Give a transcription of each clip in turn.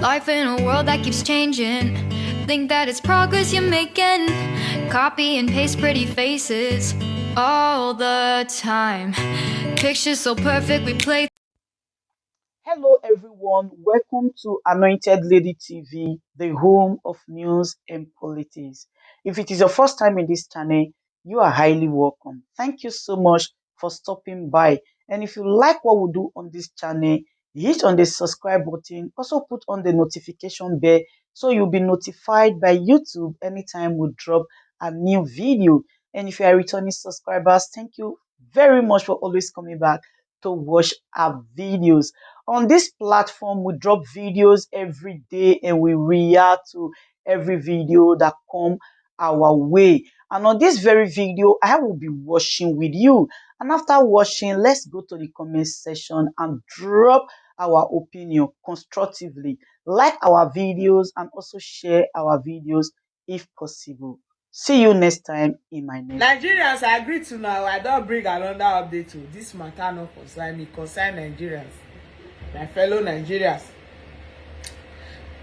Life in a world that keeps changing. Think that it's progress you're making. Copy and paste pretty faces all the time. Pictures so perfect we play. Hello everyone, welcome to Anointed Lady TV, the home of news and politics. If it is your first time in this channel, you are highly welcome. Thank you so much for stopping by. And if you like what we do on this channel, hit on the subscribe button, also put on the notification bell so you'll be notified by YouTube anytime we drop a new video. And if you are returning subscribers, thank you very much for always coming back to watch our videos. On this platform, we drop videos every day and we react to every video that come our way. And on this very video, I will be watching with you. And after watching, let's go to the comment section and drop our opinion constructively. Like our videos and also share our videos if possible. See you next time in my next. Nigerians, I agree to now. I don't bring another update to this matter. No concern me, concern Nigerians. My fellow Nigerians.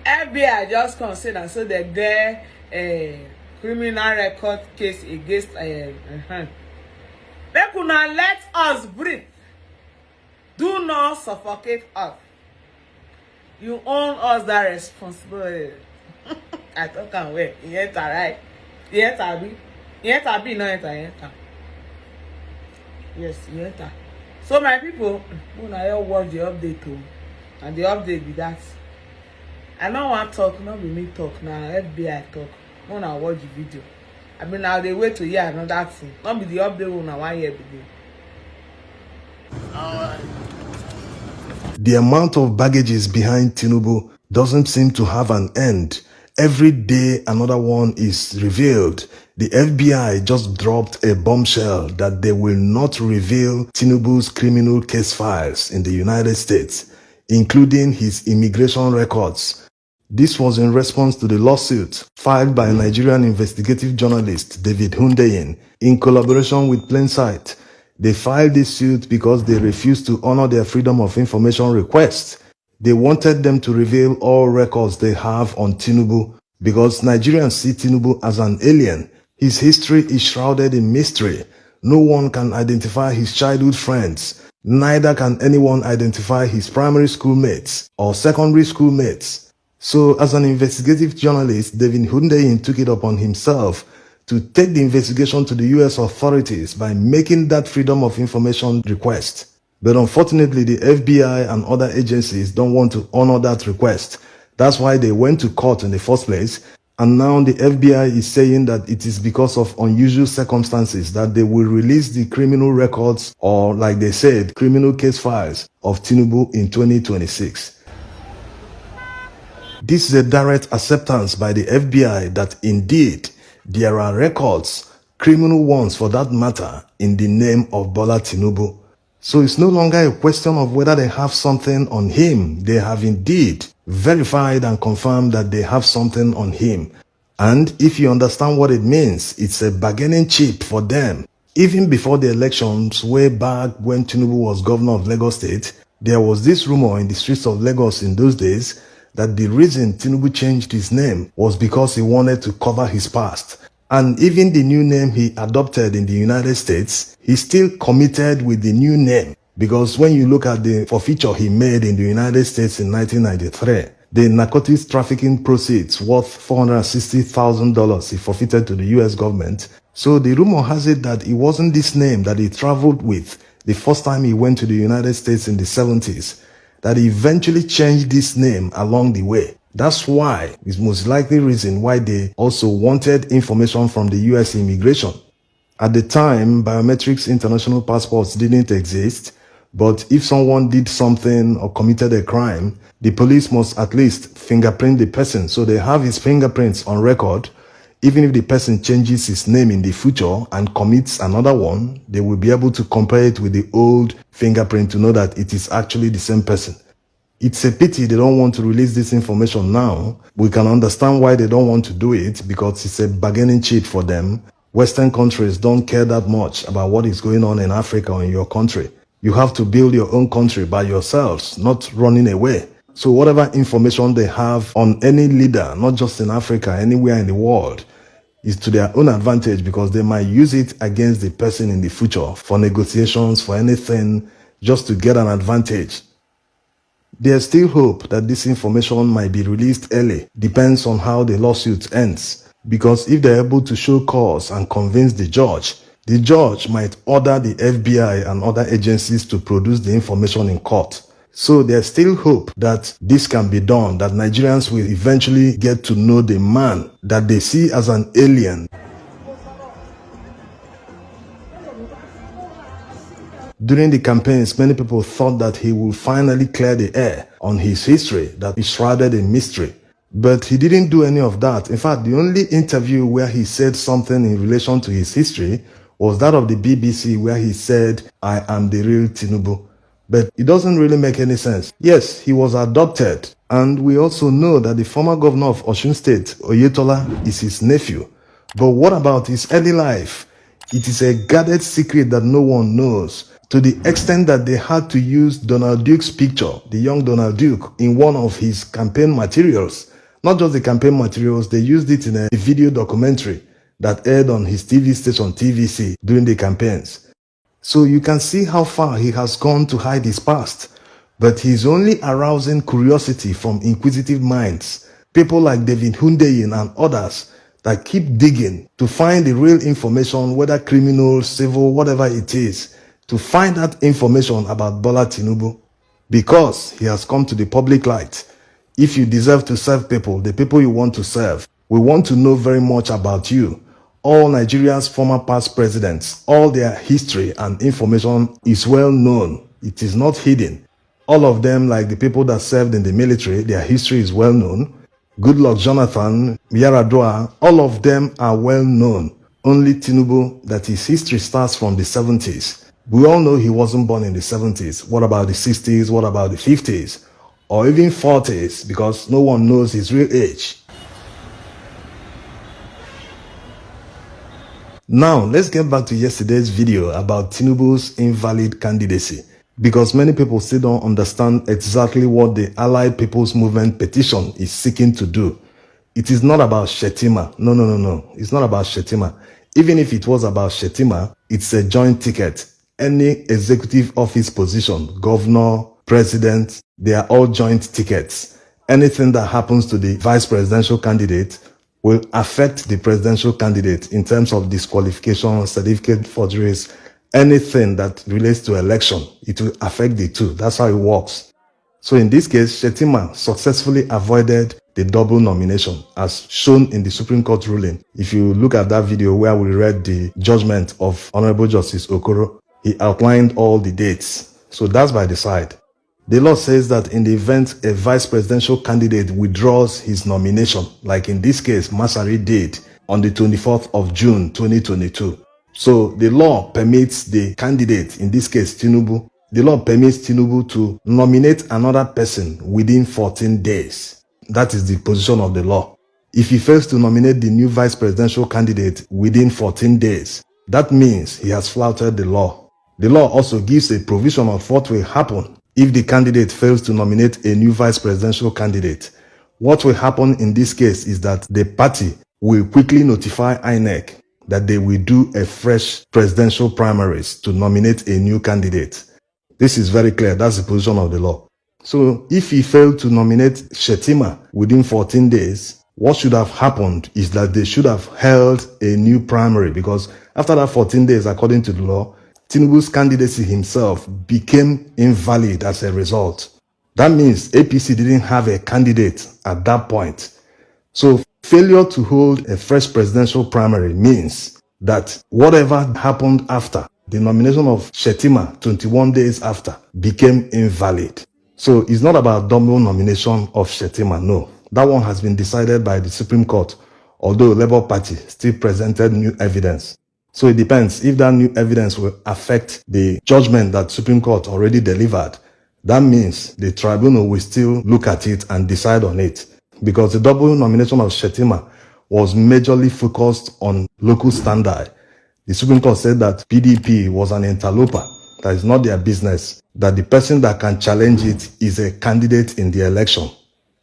FBI just concerned and so they get a criminal record case against they could not let us breathe. Do not suffocate us. You own us that responsibility. I don't can wait. Yet right. Yet I be. Yet I be no yet. Yes, yet. So my people, when I all watch the update too, and the update be that. I don't want to talk, not be me talk now. FBI talk. When I watch the video, I mean now they wait to hear another thing. Not be the update when I want hear begin. The amount of baggages behind Tinubu doesn't seem to have an end. Every day another one is revealed. The FBI just dropped a bombshell that they will not reveal Tinubu's criminal case files in the United States, including his immigration records. This was in response to the lawsuit filed by Nigerian investigative journalist David Hundeyin in collaboration with Plainsight. They filed this suit because they refused to honor their Freedom of Information request. They wanted them to reveal all records they have on Tinubu because Nigerians see Tinubu as an alien. His history is shrouded in mystery. No one can identify his childhood friends. Neither can anyone identify his primary school mates or secondary school mates. So as an investigative journalist, David Hundeyin took it upon himself to take the investigation to the US authorities by making that Freedom of Information request. But unfortunately, the FBI and other agencies don't want to honor that request. That's why they went to court in the first place. And now the FBI is saying that it is because of unusual circumstances that they will release the criminal records, or like they said, criminal case files of Tinubu in 2026. This is a direct acceptance by the FBI that indeed there are records, criminal ones for that matter, in the name of Bola Tinubu. So it's no longer a question of whether they have something on him. They have indeed verified and confirmed that they have something on him. And if you understand what it means, it's a bargaining chip for them. Even before the elections, way back when Tinubu was governor of Lagos State, there was this rumor in the streets of Lagos in those days that the reason Tinubu changed his name was because he wanted to cover his past. And even the new name he adopted in the United States, he still committed with the new name. Because when you look at the forfeiture he made in the United States in 1993, the narcotics trafficking proceeds worth $460,000 he forfeited to the US government. So the rumor has it that it wasn't this name that he traveled with the first time he went to the United States in the 70s, that he eventually changed this name along the way. That's why it's most likely reason why they also wanted information from the US immigration. At the time, biometrics international passports didn't exist, but if someone did something or committed a crime, the police must at least fingerprint the person, so they have his fingerprints on record. Even if the person changes his name in the future and commits another one, they will be able to compare it with the old fingerprint to know that it is actually the same person. It's a pity they don't want to release this information now. We can understand why they don't want to do it, because it's a bargaining chip for them. Western countries don't care that much about what is going on in Africa or in your country. You have to build your own country by yourselves, not running away. So whatever information they have on any leader, not just in Africa, anywhere in the world, is to their own advantage because they might use it against the person in the future for negotiations, for anything, just to get an advantage. There's still hope that this information might be released early. Depends on how the lawsuit ends. Because if they're able to show cause and convince the judge might order the FBI and other agencies to produce the information in court. So there's still hope that this can be done, that Nigerians will eventually get to know the man that they see as an alien. During the campaigns, many people thought that he would finally clear the air on his history that is shrouded in mystery. But he didn't do any of that. In fact, the only interview where he said something in relation to his history was that of the BBC, where he said, "I am the real Tinubu." But it doesn't really make any sense. Yes, he was adopted. And we also know that the former governor of Osun State, Oyetola, is his nephew. But what about his early life? It is a guarded secret that no one knows, to the extent that they had to use Donald Duke's picture, the young Donald Duke, in one of his campaign materials. Not just the campaign materials, they used it in a video documentary that aired on his TV station TVC during the campaigns. So you can see how far he has gone to hide his past. But he's only arousing curiosity from inquisitive minds, people like David Hundeyin and others that keep digging to find the real information, whether criminal, civil, whatever it is, to find that information about Bola Tinubu. Because he has come to the public light. If you deserve to serve people, the people you want to serve, we want to know very much about you. All Nigeria's former past presidents, all their history and information is well known. It is not hidden. All of them, like the people that served in the military, their history is well known. Goodluck Jonathan, Yaradua, all of them are well known. Only Tinubu, that his history starts from the 70s. We all know he wasn't born in the 70s. What about the 60s? What about the 50s? Or even 40s, because no one knows his real age. Now, let's get back to yesterday's video about Tinubu's invalid candidacy, because many people still don't understand exactly what the Allied People's Movement petition is seeking to do. It is not about Shettima. No. It's not about Shettima. Even if it was about Shettima, it's a joint ticket. Any executive office position, governor, president, they are all joint tickets. Anything that happens to the vice presidential candidate will affect the presidential candidate in terms of disqualification, certificate forgeries, anything that relates to election. It will affect the two. That's how it works. So in this case, Shettima successfully avoided the double nomination as shown in the Supreme Court ruling. If you look at that video where we read the judgment of Honorable Justice Okoro, he outlined all the dates. So that's by the side. The law says that in the event a vice presidential candidate withdraws his nomination, like in this case, Masari did on the 24th of June, 2022. So the law permits the candidate, in this case, Tinubu, the law permits Tinubu to nominate another person within 14 days. That is the position of the law. If he fails to nominate the new vice presidential candidate within 14 days, that means he has flouted the law. The law also gives a provision of what will happen if the candidate fails to nominate a new vice presidential candidate. What will happen in this case is that the party will quickly notify INEC that they will do a fresh presidential primaries to nominate a new candidate. This is very clear. That's the position of the law. So if he failed to nominate Shettima within 14 days, what should have happened is that they should have held a new primary, because after that 14 days, according to the law, Tinubu's candidacy himself became invalid as a result. That means APC didn't have a candidate at that point. So failure to hold a fresh presidential primary means that whatever happened after the nomination of Shettima 21 days after became invalid. So it's not about double nomination of Shettima, no. That one has been decided by the Supreme Court, although Labour Party still presented new evidence. So it depends if that new evidence will affect the judgment that Supreme Court already delivered. That means the tribunal will still look at it and decide on it, because the double nomination of Shettima was majorly focused on local standard. The Supreme Court said that PDP was an interloper, that is not their business. that the person that can challenge it is a candidate in the election.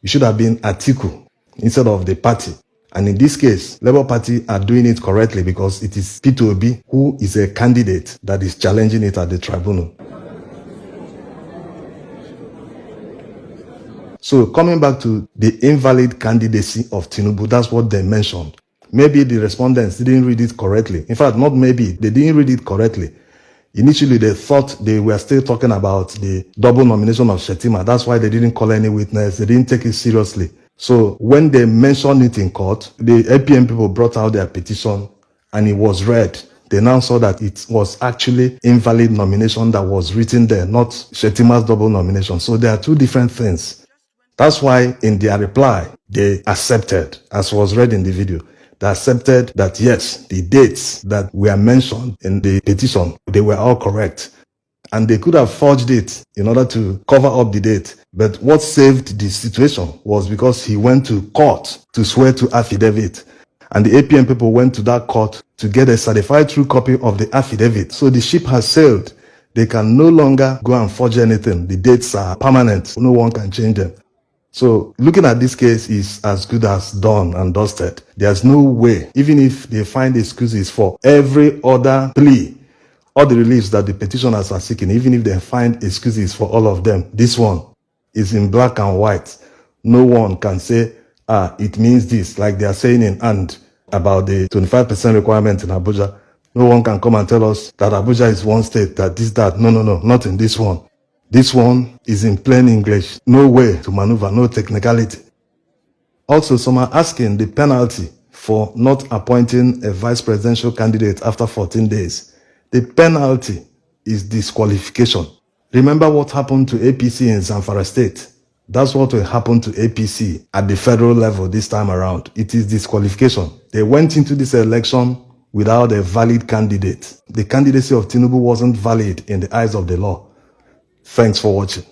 It should have been Atiku instead of the party. And in this case, Labour Party are doing it correctly because it is Peter Obi who is a candidate that is challenging it at the tribunal. So coming back to the invalid candidacy of Tinubu, that's what they mentioned. Maybe the respondents didn't read it correctly. In fact, not maybe, they didn't read it correctly. Initially, they thought they were still talking about the double nomination of Shettima. That's why they didn't call any witness. They didn't take it seriously. So when they mentioned it in court, the APM people brought out their petition and it was read. They now saw that it was actually invalid nomination that was written there, not Shettima's double nomination. So there are two different things. That's why in their reply, they accepted, as was read in the video, they accepted that yes, the dates that were mentioned in the petition, they were all correct. And they could have forged it in order to cover up the date. But what saved the situation was because he went to court to swear to affidavit. And the APM people went to that court to get a certified true copy of the affidavit. So the ship has sailed. They can no longer go and forge anything. The dates are permanent. No one can change them. So looking at this case is as good as done and dusted. There's no way, even if they find excuses for every other plea, all the reliefs that the petitioners are seeking, even if they find excuses for all of them, this one is in black and white. No one can say, it means this, like they are saying in and about the 25% requirement in Abuja. No one can come and tell us that Abuja is one state, that this, that. No, not in this one. This one is in plain English. No way to maneuver, no technicality. Also, some are asking the penalty for not appointing a vice presidential candidate after 14 days. The penalty is disqualification. Remember what happened to APC in Zamfara State? That's what will happen to APC at the federal level this time around. It is disqualification. They went into this election without a valid candidate. The candidacy of Tinubu wasn't valid in the eyes of the law. Thanks for watching.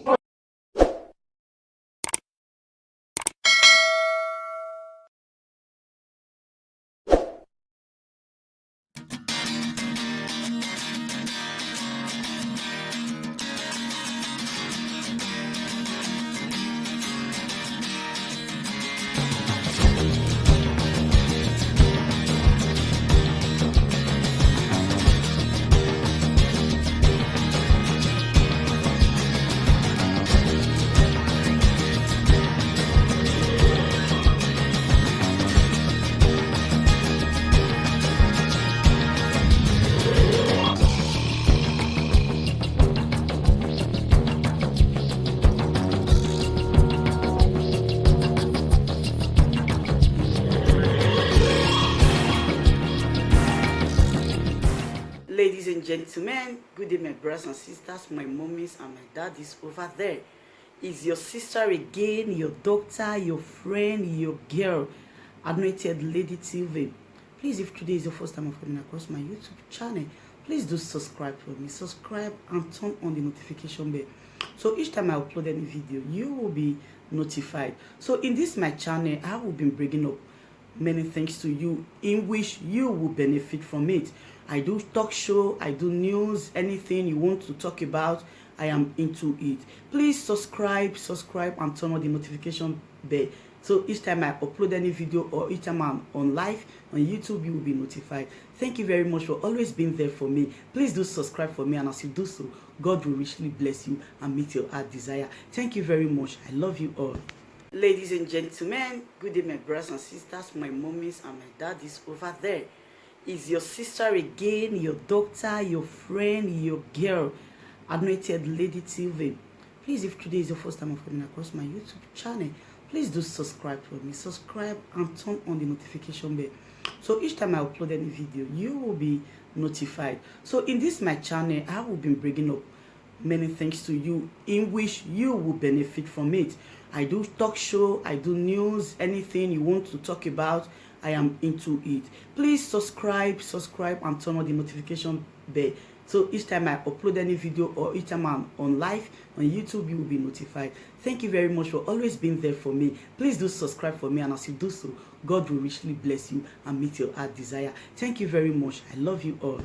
Ladies and gentlemen, good day, my brothers and sisters, my mummies and my daddies over there. Is your sister again, your doctor, your friend, your girl, Anointed Lady TV. Please, if today is your first time of coming across my YouTube channel, please do subscribe for me. Subscribe and turn on the notification bell. So each time I upload any video, you will be notified. So in this my channel, I will be bringing up many things to you in which you will benefit from it. I do talk show, I do news, anything you want to talk about, I am into it. Please subscribe and turn on the notification bell. So each time I upload any video or each time I'm on live on YouTube, you will be notified. Thank you very much for always being there for me. Please do subscribe for me, and as you do so, God will richly bless you and meet your heart desire. Thank you very much. I love you all. Ladies and gentlemen, good day, my brothers and sisters, my mummies and my daddies over there. Is your sister again, your doctor, your friend, your girl, Anointed Lady TV. Please, if today is your first time of coming across my YouTube channel, please do subscribe for me. Subscribe and turn on the notification bell. So each time I upload any video, you will be notified. So in this my channel, I will be bringing up many things to you in which you will benefit from it. I do talk show, I do news, anything you want to talk about, I am into it. Please subscribe and turn on the notification bell. So each time I upload any video or each time I'm on live on YouTube, you will be notified. Thank you very much for always being there for me. Please do subscribe for me, and as you do so, God will richly bless you and meet your heart desire. Thank you very much. I love you all.